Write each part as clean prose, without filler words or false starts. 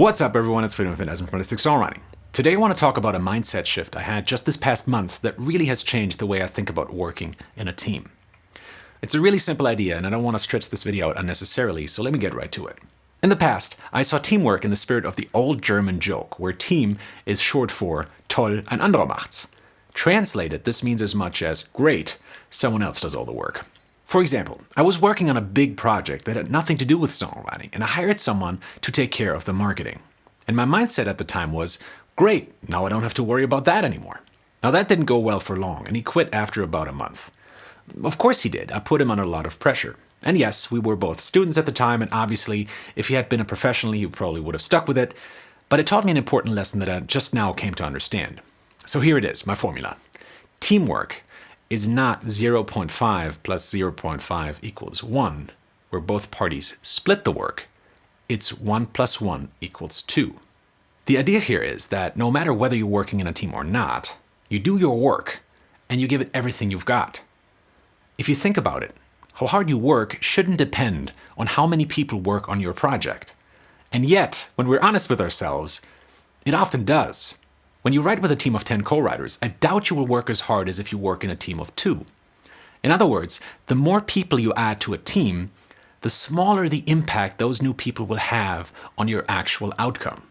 What's up everyone, it's Friedemann from Songwriting. Today I want to talk about a mindset shift I had just this past month that really has changed the way I think about working in a team. It's a really simple idea and I don't want to stretch this video out unnecessarily, so let me get right to it. In the past, I saw teamwork in the spirit of the old German joke, where team is short for toll, ein anderer macht's. Translated, this means as much as great, someone else does all the work. For example, I was working on a big project that had nothing to do with songwriting, and I hired someone to take care of the marketing. And my mindset at the time was, great, now I don't have to worry about that anymore. Now that didn't go well for long, and he quit after about a month. Of course he did. I put him under a lot of pressure. And yes, we were both students at the time, and obviously, if he had been a professional, he probably would have stuck with it. But it taught me an important lesson that I just now came to understand. So here it is, my formula. Teamwork is not 0.5 plus 0.5 equals 1, where both parties split the work. It's 1 plus 1 equals 2. The idea here is that no matter whether you're working in a team or not, you do your work and you give it everything you've got. If you think about it, how hard you work shouldn't depend on how many people work on your project. And yet, when we're honest with ourselves, it often does. When you write with a team of 10 co-writers, I doubt you will work as hard as if you work in a team of 2. In other words, the more people you add to a team, the smaller the impact those new people will have on your actual outcome.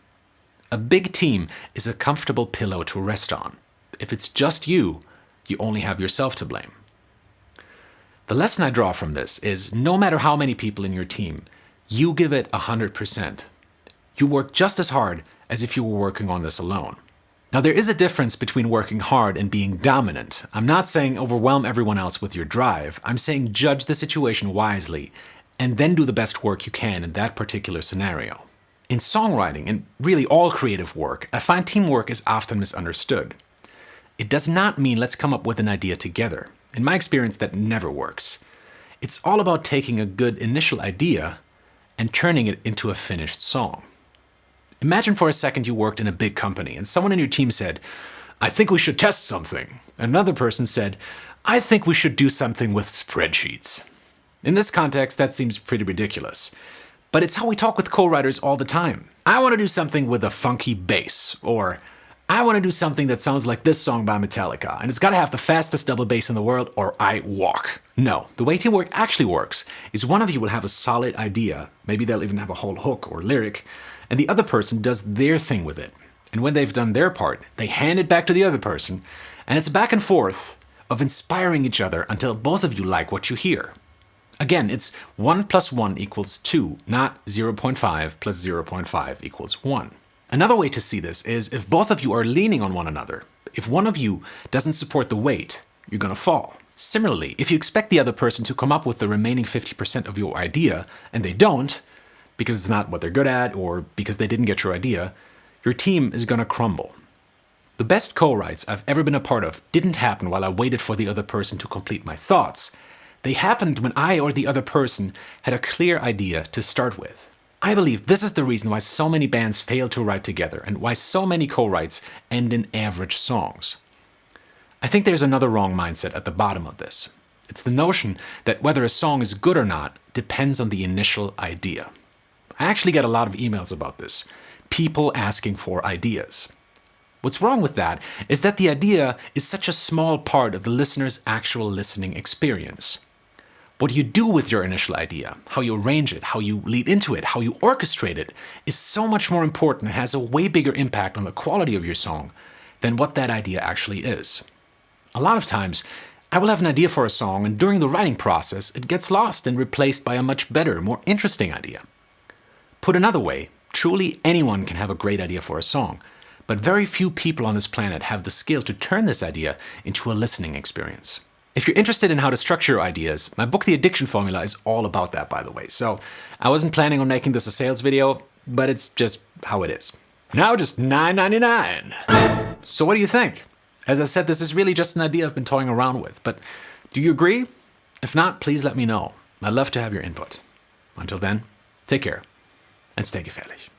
A big team is a comfortable pillow to rest on. If it's just you, you only have yourself to blame. The lesson I draw from this is no matter how many people in your team, you give it 100%. You work just as hard as if you were working on this alone. Now, there is a difference between working hard and being dominant. I'm not saying overwhelm everyone else with your drive. I'm saying judge the situation wisely and then do the best work you can in that particular scenario. In songwriting, and really all creative work, I find teamwork is often misunderstood. It does not mean let's come up with an idea together. In my experience, that never works. It's all about taking a good initial idea and turning it into a finished song. Imagine for a second you worked in a big company and someone in your team said, I think we should test something. Another person said, I think we should do something with spreadsheets. In this context, that seems pretty ridiculous. But it's how we talk with co-writers all the time. I want to do something with a funky bass, or I want to do something that sounds like this song by Metallica, and it's got to have the fastest double bass in the world, or I walk. No, the way teamwork actually works is one of you will have a solid idea, maybe they'll even have a whole hook or lyric, and the other person does their thing with it. And when they've done their part, they hand it back to the other person, and it's back and forth of inspiring each other until both of you like what you hear. Again, it's 1 plus 1 equals 2, not 0.5 plus 0.5 equals 1. Another way to see this is if both of you are leaning on one another. If one of you doesn't support the weight, you're going to fall. Similarly, if you expect the other person to come up with the remaining 50% of your idea, and they don't, because it's not what they're good at or because they didn't get your idea, your team is going to crumble. The best co-writes I've ever been a part of didn't happen while I waited for the other person to complete my thoughts. They happened when I or the other person had a clear idea to start with. I believe this is the reason why so many bands fail to write together and why so many co-writes end in average songs. I think there's another wrong mindset at the bottom of this. It's the notion that whether a song is good or not depends on the initial idea. I actually get a lot of emails about this. People asking for ideas. What's wrong with that is that the idea is such a small part of the listener's actual listening experience. What you do with your initial idea, how you arrange it, how you lead into it, how you orchestrate it, is so much more important and has a way bigger impact on the quality of your song than what that idea actually is. A lot of times, I will have an idea for a song and during the writing process, it gets lost and replaced by a much better, more interesting idea. Put another way, truly anyone can have a great idea for a song, but very few people on this planet have the skill to turn this idea into a listening experience. If you're interested in how to structure your ideas, my book The Addiction Formula is all about that, by the way. So I wasn't planning on making this a sales video, but it's just how it is. Now just $9.99. So what do you think? As I said, this is really just an idea I've been toying around with, but do you agree? If not, please let me know. I'd love to have your input. Until then, take care and stay gefährlich.